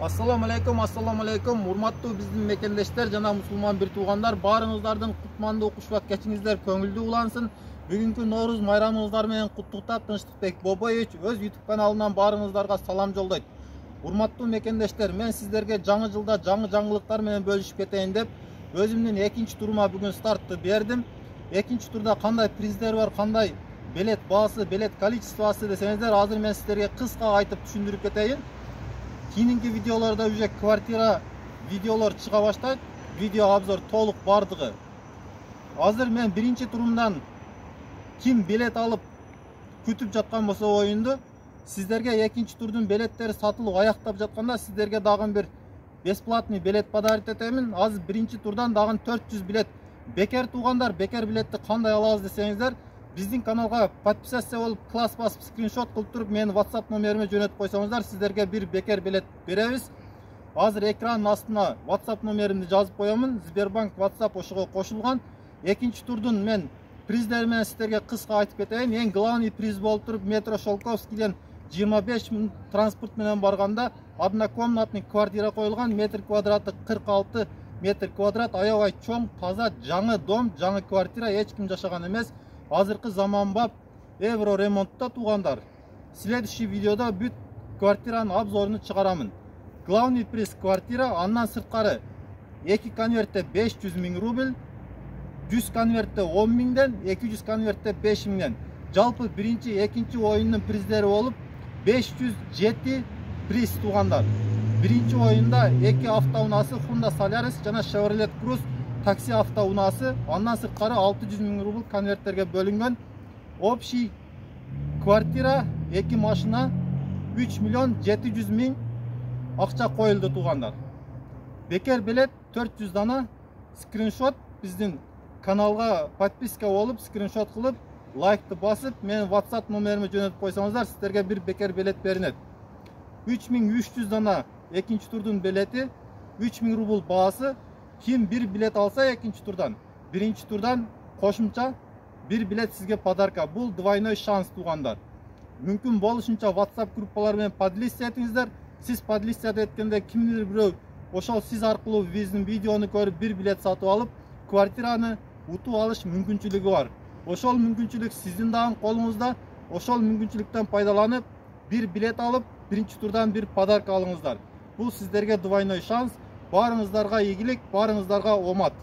Assalamu alaikum, урматтуу биздин мекендештер жана мусулман бир туугандар, баарыңыздардын кутмандуу кушбак кечиңиздер көңүлдүү улансын. Бүгүнкү Норуз майрамыңыздар менен куттуктап, Тынчтыкбек Бобоевич өз YouTube каналынан баарыңыздарга салам жолдойт. Урматтуу мекендештер, мен сиздерге жаңы жылда жаңы жаңылыктар менен бөлүшүп кетейин деп өзүмдүн экинчи турума бүгүн стартты бердим. Экинчи турда кандай приздер бар, кандай билет баасы, билет количествосы десеңиздер, азыр мен сиздерге кыска айтып түшүндүрүп кетейин. Кийинки видеоларда уже квартира видеолор чыга баштайт. Видео обзор толук бардыгы. Азыр мен биринчи турумдан ким билет алып күтүп жаткан болсо оюнду, сиздерге экинчи турдун билеттери сатылып аяктап жатканда сиздерге дагы бир бесплатный билет подарить этемин. Азыр биринчи турдан дагы 400 билет. Бекер туугандар, бекер билетти кандай алабыз десеңиздер, биздин каналга подписаться болуп, класс басып, скриншот кылып туруп, менин WhatsApp номериме жөнөтүп койсоңуздар, сиздерге бир бекер билет беребиз. Азыр экранын астына WhatsApp номеримди жазып коёмун. Сбербанк WhatsApp ошого кошулган. Экинчи турдун мен приздери менен сиздерге кыска айтып кетейин. Эң главный приз болуп туруп, метро Шолковскийден 25 000 транспорт менен барганда однокомнатный квартира коюлган, метр квадраты 46 метр квадрат, аябай чоң, таза, жаңы дом, жаңы квартира, эч ким жашаган эмес. Азыркы заманбап евро ремонтта туугандар. Следующий видеода бүт квартиранын обзорун чыгарамын. Главный приз квартира, андан сырткары 2 конвертте 500 000 рубль, 100 конвертте 10 000ден, 200 конвертте 5 000ден. Жалпы биринчи, экинчи оюндун приздери болуп 507 приз туугандар. Биринчи оюнда 2 автоунаасы Honda Solaris жана Chevrolet Cruze такси автоунаасы, андан сырткары 600 000 рубль конверттерге бөлүнгөн. Общий квартира 2 машина 3 700 000 акча коюлду туугандар. Бекер билет 400 дана. Скриншот биздин каналга подписка болуп, скриншот кылып, лайкты басып, менин WhatsApp номериме жөнөтүп койсоңуздар, сиздерге бир бекер билет беринет. 3300 дана экинчи турдун билети, 3000 рубль баасы. Ким bir билет алса экинчи турдан, биринчи турдан кошумча bir билет сизге подарка. Бул двойной шанс туугандар. Мүмкүн болушунча WhatsApp группалар менен подлистия этиңиздер. Сиз подлистия эткенде кимдир бирөө ошол сиз аркылуу биздин видеону көрүп bir билет сатып алып, квартираны утуп алыш мүмкүнчүлүгү бар. Ошол мүмкүнчүлүк сиздин дагы колуңузда. Ошол мүмкүнчүлүктөн пайдаланып, bir билет алып, биринчи турдан bir подарка алыңыздар. Бул сиздерге двойной шанс. Барыңыздарга ийгилик, барыңыздарга омат.